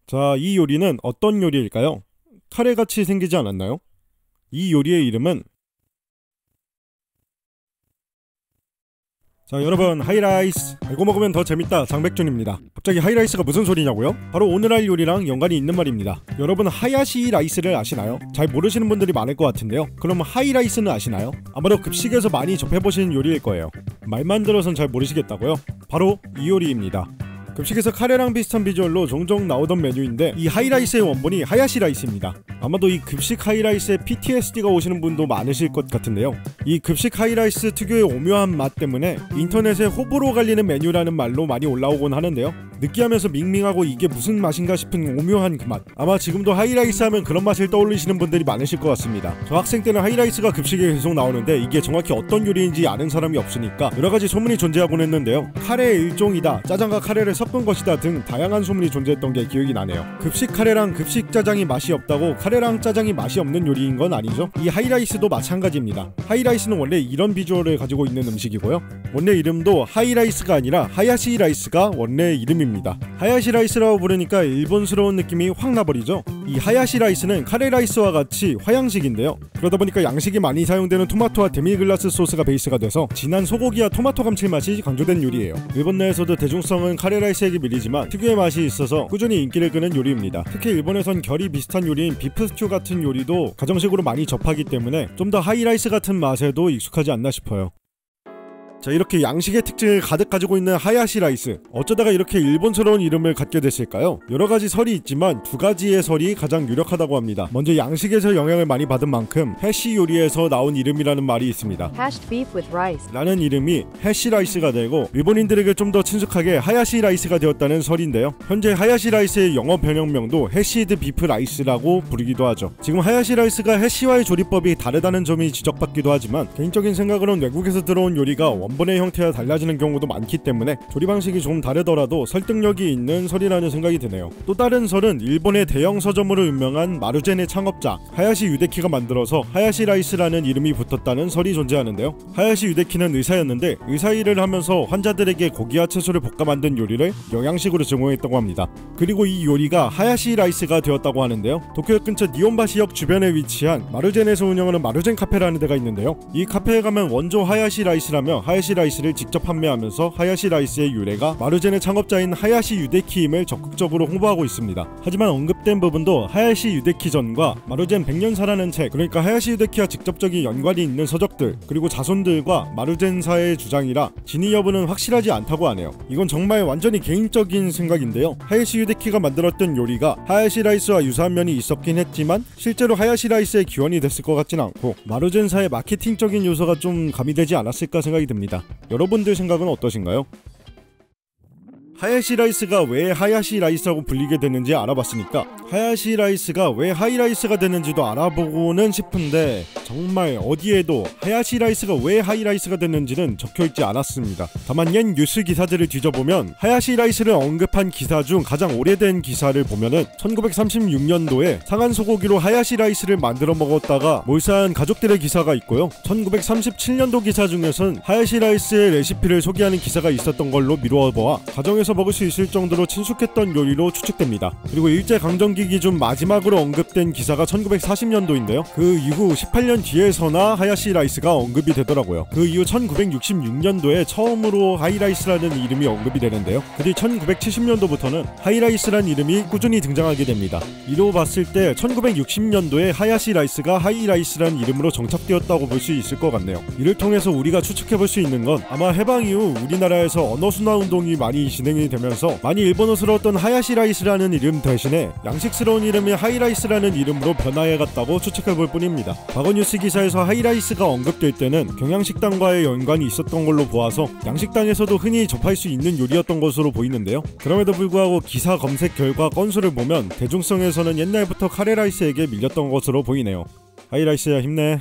자, 이 요리는 어떤 요리일까요? 카레같이 생기지 않았나요? 이 요리의 이름은 자, 여러분, 하이라이스 알고 먹으면 더 재밌다 장백준입니다. 갑자기 하이라이스가 무슨 소리냐고요? 바로 오늘 할 요리랑 연관이 있는 말입니다. 여러분, 하야시 라이스를 아시나요? 잘 모르시는 분들이 많을 것 같은데요. 그럼 하이라이스는 아시나요? 아마도 급식에서 많이 접해보신 요리일 거예요. 말만 들어선 잘 모르시겠다고요? 바로 이 요리입니다. 급식에서 카레랑 비슷한 비주얼로 종종 나오던 메뉴인데 이 하이라이스의 원본이 하야시 라이스입니다. 아마도 이 급식 하이라이스에 PTSD가 오시는 분도 많으실 것 같은데요. 이 급식 하이라이스 특유의 오묘한 맛 때문에 인터넷에 호불호 갈리는 메뉴라는 말로 많이 올라오곤 하는데요. 느끼하면서 밍밍하고 이게 무슨 맛인가 싶은 오묘한 그 맛. 아마 지금도 하이라이스 하면 그런 맛을 떠올리시는 분들이 많으실 것 같습니다. 저 학생 때는 하이라이스가 급식에 계속 나오는데 이게 정확히 어떤 요리인지 아는 사람이 없으니까 여러가지 소문이 존재하곤 했는데요. 카레의 일종이다, 짜장과 카레를 섞은 것이다 등 다양한 소문이 존재했던 게 기억이 나네요. 급식 카레랑 급식 짜장이 맛이 없다고 카레랑 짜장이 맛이 없는 요리인 건 아니죠. 이 하이라이스도 마찬가지입니다. 하이라이스는 원래 이런 비주얼을 가지고 있는 음식이고요. 원래 이름도 하이라이스가 아니라 하야시 라이스가 원래 이름입니다. 하야시 라이스라고 부르니까 일본스러운 느낌이 확 나버리죠. 이 하야시 라이스는 카레 라이스와 같이 화양식인데요. 그러다 보니까 양식이 많이 사용되는 토마토와 데미글라스 소스가 베이스가 돼서 진한 소고기와 토마토 감칠맛이 강조된 요리예요. 일본 내에서도 대중성은 카레 라이스에게 밀리지만 특유의 맛이 있어서 꾸준히 인기를 끄는 요리입니다. 특히 일본에선 결이 비슷한 요리인 비프 스튜 같은 요리도 가정식으로 많이 접하기 때문에 좀 더 하이라이스 같은 맛에도 익숙하지 않나 싶어요. 자, 이렇게 양식의 특징을 가득 가지고 있는 하야시 라이스, 어쩌다가 이렇게 일본스러운 이름을 갖게 됐을까요? 여러가지 설이 있지만 두 가지의 설이 가장 유력하다고 합니다. 먼저 양식에서 영향을 많이 받은 만큼 해시 요리에서 나온 이름이라는 말이 있습니다. Hashed beef with rice. 라는 이름이 해시 라이스가 되고 일본인들에게 좀 더 친숙하게 하야시 라이스가 되었다는 설인데요. 현재 하야시 라이스의 영어 번역명도 해시드 비프 라이스라고 부르기도 하죠. 지금 하야시 라이스가 해시와의 조리법이 다르다는 점이 지적받기도 하지만 개인적인 생각으론 외국에서 들어온 요리가 원본의 형태와 달라지는 경우도 많기 때문에 조리 방식이 좀 다르더라도 설득력이 있는 설이라는 생각이 드네요. 또 다른 설은 일본의 대형 서점으로 유명한 마루젠의 창업자 하야시 유데키가 만들어서 하야시 라이스라는 이름이 붙었다는 설이 존재하는데요. 하야시 유데키는 의사였는데 의사 일을 하면서 환자들에게 고기와 채소를 볶아 만든 요리를 영양식으로 제공했다고 합니다. 그리고 이 요리가 하야시 라이스가 되었다고 하는데요. 도쿄역 근처 니온바시역 주변에 위치한 마루젠에서 운영하는 마루젠 카페라는 데가 있는데요. 이 카페에 가면 원조 하야시 라이스라며 하야시 라이스를 직접 판매하면서 하야시 라이스의 유래가 마루젠의 창업자인 하야시 유데키임을 적극적으로 홍보하고 있습니다. 하지만 언급된 부분도 하야시 유데키전과 마루젠 100년사라는 책, 그러니까 하야시 유데키와 직접적인 연관이 있는 서적들, 그리고 자손들과 마루젠사의 주장이라 진위 여부는 확실하지 않다고 하네요. 이건 정말 완전히 개인적인 생각인데요. 하야시 유데키가 만들었던 요리가 하야시 라이스와 유사한 면이 있었긴 했지만 실제로 하야시 라이스의 기원이 됐을 것 같진 않고 마루젠사의 마케팅적인 요소가 좀 가미되지 않았을까 생각이 듭니다. 여러분들 생각은 어떠신가요? 하야시 라이스가 왜 하야시 라이스라고 불리게 됐는지 알아봤으니까 하야시 라이스가 왜 하이라이스가 됐는지도 알아보고는 싶은데 정말 어디에도 하야시 라이스가 왜 하이라이스가 됐는지는 적혀있지 않았습니다. 다만 옛 뉴스 기사들을 뒤져보면 하야시 라이스를 언급한 기사 중 가장 오래된 기사를 보면은 1936년도에 상한 소고기로 하야시 라이스를 만들어 먹었다가 몰사한 가족들의 기사가 있고요. 1937년도 기사 중에선 하야시 라이스의 레시피를 소개하는 기사가 있었던 걸로 미루어 보아 가정에서 먹을 수 있을 정도로 친숙했던 요리로 추측됩니다. 그리고 일제강점기 기준 마지막으로 언급된 기사가 1940년도인데요. 그 이후 18년 뒤에서나 하야시 라이스가 언급이 되더라고요. 그 이후 1966년도에 처음으로 하이라이스라는 이름이 언급이 되는데요. 그 뒤 1970년도부터는 하이라이스라는 이름이 꾸준히 등장하게 됩니다. 이로 봤을 때 1960년도에 하야시 라이스가 하이라이스라는 이름으로 정착되었다고 볼 수 있을 것 같네요. 이를 통해서 우리가 추측해볼 수 있는 건 아마 해방 이후 우리나라에서 언어 순화 운동이 많이 진행이 되면서 많이 일본어스러웠던 하야시 라이스라는 이름 대신에 양식스러운 이름의 하이라이스라는 이름으로 변화해갔다고 추측해볼 뿐입니다. 과거 뉴스 기사에서 하이라이스가 언급될 때는 경양식당과의 연관이 있었던 걸로 보아서 양식당에서도 흔히 접할 수 있는 요리였던 것으로 보이는데요. 그럼에도 불구하고 기사 검색 결과 건수를 보면 대중성에서는 옛날부터 카레라이스에게 밀렸던 것으로 보이네요. 하이라이스야 힘내.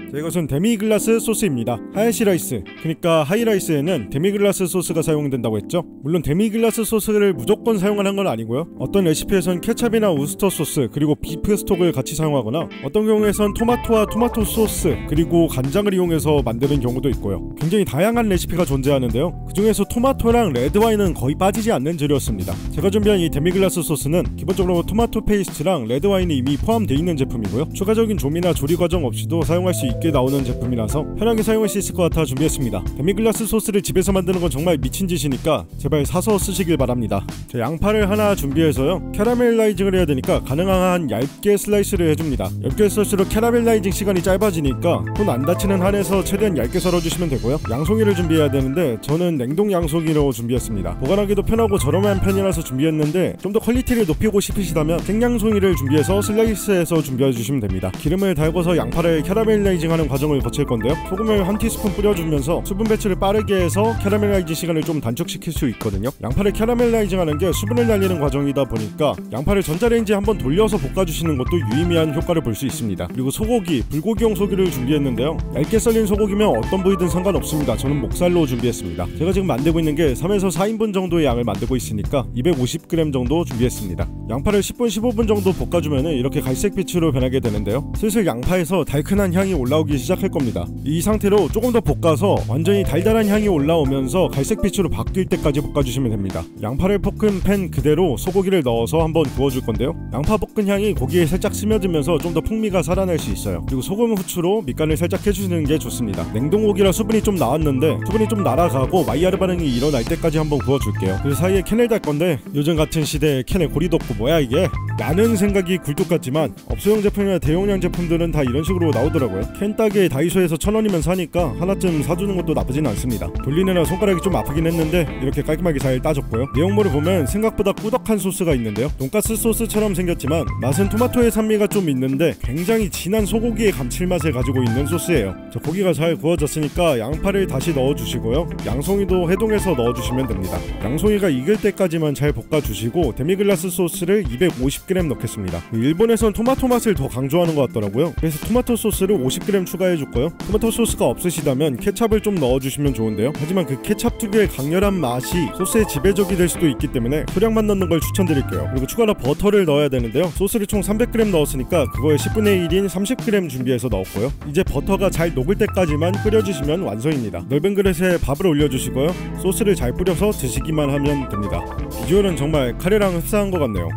자, 이것은 데미글라스 소스입니다. 하야시 라이스, 그러니까 하이라이스에는 데미글라스 소스가 사용된다고 했죠. 물론 데미글라스 소스를 무조건 사용하는 건 아니고요. 어떤 레시피에선 케찹이나 우스터 소스 그리고 비프 스톡을 같이 사용하거나 어떤 경우에선 토마토와 토마토 소스 그리고 간장을 이용해서 만드는 경우도 있고요. 굉장히 다양한 레시피가 존재하는데요. 그 중에서 토마토랑 레드와인은 거의 빠지지 않는 재료였습니다. 제가 준비한 이 데미글라스 소스는 기본적으로 토마토 페이스트랑 레드와인이 이미 포함되어 있는 제품이고요. 추가적인 조미나 조리 과정 없이도 사용할 수 있게 나오는 제품이라서 편하게 사용할 수 있을 것 같아 준비했습니다. 데미글라스 소스를 집에서 만드는 건 정말 미친 짓이니까 제발 사서 쓰시길 바랍니다. 자, 양파를 하나 준비해서요. 캐러멜라이징을 해야 되니까 가능한 한 얇게 슬라이스를 해줍니다. 얇게 썰수록 캐러멜라이징 시간이 짧아지니까 손 안 다치는 한에서 최대한 얇게 썰어주시면 되고요. 양송이를 준비해야 되는데 저는 냉동 양송이로 준비했습니다. 보관하기도 편하고 저렴한 편이라서 준비했는데 좀 더 퀄리티를 높이고 싶으시다면 생양송이를 준비해서 슬라이스해서 준비해주시면 됩니다. 기름을 달궈서 양파를 캐러멜라이징하는 과정을 거칠 건데요. 소금을 한 티스푼 뿌려주면서 수분 배출을 빠르게 해서 캐러멜라이징 시간을 좀 단축시킬 수 있거든요. 양파를 캐러멜라이징하는 게 수분을 날리는 과정이다 보니까 양파를 전자레인지에 한번 돌려서 볶아주시는 것도 유의미한 효과를 볼 수 있습니다. 그리고 소고기, 불고기용 소고기를 준비했는데요. 얇게 썰린 소고기면 어떤 부위든 상관없습니다. 저는 목살로 준비했습니다. 제가 지금 만들고 있는 게 3에서 4인분 정도의 양을 만들고 있으니까 250g 정도 준비했습니다. 양파를 10분, 15분 정도 볶아주면 이렇게 갈색빛으로 변하게 되는데요. 슬슬 양파에서 달큰한 향이 올라오기 시작할 겁니다. 이 상태로 조금 더 볶아서 완전히 달달한 향이 올라오면서 갈색빛으로 바뀔 때까지 볶아주시면 됩니다. 양파를 볶은 팬 그대로 소고기를 넣어서 한번 구워줄 건데요. 양파 볶은 향이 고기에 살짝 스며들면서 좀 더 풍미가 살아날 수 있어요. 그리고 소금 후추로 밑간을 살짝 해주시는 게 좋습니다. 냉동고기라 수분이 좀 나왔는데 수분이 좀 날아가고 마이야르 반응이 일어날 때까지 한번 구워줄게요. 그 사이에 캔을 달 건데 요즘 같은 시대에 캔에 고리도 없고 뭐야 이게? 라는 생각이 굴뚝 같지만 업소용 제품이나 대용량 제품들은 다 이런 식으로 나오더라고요. 캔 따기에 다이소에서 1,000원이면 사니까 하나쯤 사주는 것도 나쁘진 않습니다. 돌리느라 손가락이 좀 아프긴 했는데 이렇게 깔끔하게 잘 따졌고요. 내용물을 보면 생각보다 꾸덕한 소스가 있는데요. 돈가스 소스처럼 생겼지만 맛은 토마토의 산미가 좀 있는데 굉장히 진한 소고기의 감칠맛을 가지고 있는 소스예요. 자, 고기가 잘 구워졌으니까 양파를 다시 넣어주시고요. 양송이도 해동해서 넣어주시면 됩니다. 양송이가 익을 때까지만 잘 볶아주시고 데미글라스 소스를 250g 넣겠습니다. 일본에선 토마토 맛을 더 강조하는 것 같더라고요. 그래서 토마토 소스를 50g 추가해줬고요. 토마토 소스가 없으시다면 케찹을 좀 넣어주시면 좋은데요. 하지만 그 케찹 특유의 강렬한 맛이 소스의 지배적이 될 수도 있기 때문에 소량만 넣는 걸 추천드릴게요. 그리고 추가로 버터를 넣어야 되는데요. 소스를 총 300g 넣었으니까 그거의 10분의 1인 30g 준비해서 넣었고요. 이제 버터가 잘 녹을 때까지만 끓여주시면 완성입니다. 넓은 그릇에 밥을 올려주시고요. 소스를 잘 뿌려서 드시기만 하면 됩니다. 비주얼은 정말 카레랑 흡사한 것 같네요.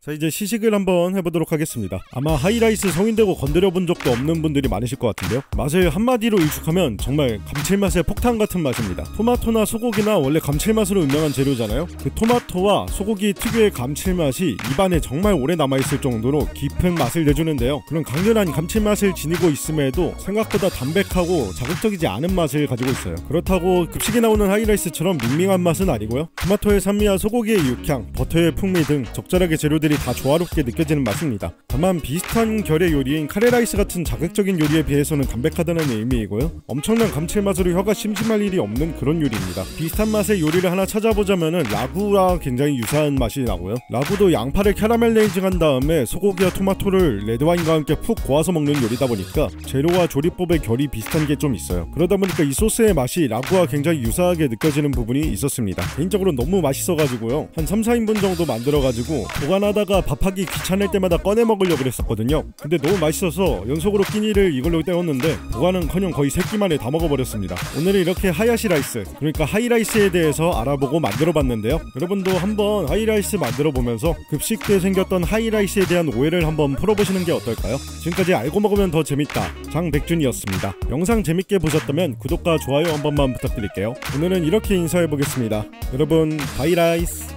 자, 이제 시식을 한번 해보도록 하겠습니다. 아마 하이라이스 성인되고 건드려본 적도 없는 분들이 많으실 것 같은데요. 맛을 한마디로 일축하면 정말 감칠맛의 폭탄 같은 맛입니다. 토마토나 소고기나 원래 감칠맛으로 유명한 재료잖아요. 그 토마토와 소고기 특유의 감칠맛이 입안에 정말 오래 남아있을 정도로 깊은 맛을 내주는데요. 그런 강렬한 감칠맛을 지니고 있음에도 생각보다 담백하고 자극적이지 않은 맛을 가지고 있어요. 그렇다고 급식에 나오는 하이라이스처럼 밍밍한 맛은 아니고요. 토마토의 산미와 소고기의 육향, 버터의 풍미 등 적절하게 재료들이 다 조화롭게 느껴지는 맛입니다. 다만 비슷한 결의 요리인 카레라이스 같은 자극적인 요리에 비해서는 담백하다는 의미이고요. 엄청난 감칠맛으로 혀가 심심할 일이 없는 그런 요리입니다. 비슷한 맛의 요리를 하나 찾아보자면은 라구랑 굉장히 유사한 맛이 나고요. 라구도 양파를 캐러멜레이징한 다음에 소고기와 토마토를 레드와인과 함께 푹 고아서 먹는 요리다 보니까 재료와 조리법의 결이 비슷한 게 좀 있어요. 그러다 보니까 이 소스의 맛이 라구와 굉장히 유사하게 느껴지는 부분이 있었습니다. 개인적으로 너무 맛있어가지고요. 한 3-4인분 정도 만들어가지고 보관하다가 밥하기 귀찮을 때마다 꺼내 먹으려고 그랬었거든요. 근데 너무 맛있어서 연속으로 끼니를 이걸로 때웠는데 보관은커녕 거의 3끼만에 다 먹어버렸습니다. 오늘은 이렇게 하야시 라이스, 그러니까 하이라이스에 대해서 알아보고 만들어봤는데요. 여러분도 한번 하이라이스 만들어보면서 급식 때 생겼던 하이라이스에 대한 오해를 한번 풀어보시는 게 어떨까요? 지금까지 알고 먹으면 더 재밌다, 장백준이었습니다. 영상 재밌게 보셨다면 구독과 좋아요 한 번만 부탁드릴게요. 오늘은 이렇게 인사해보겠습니다. 여러분, 하이라이스.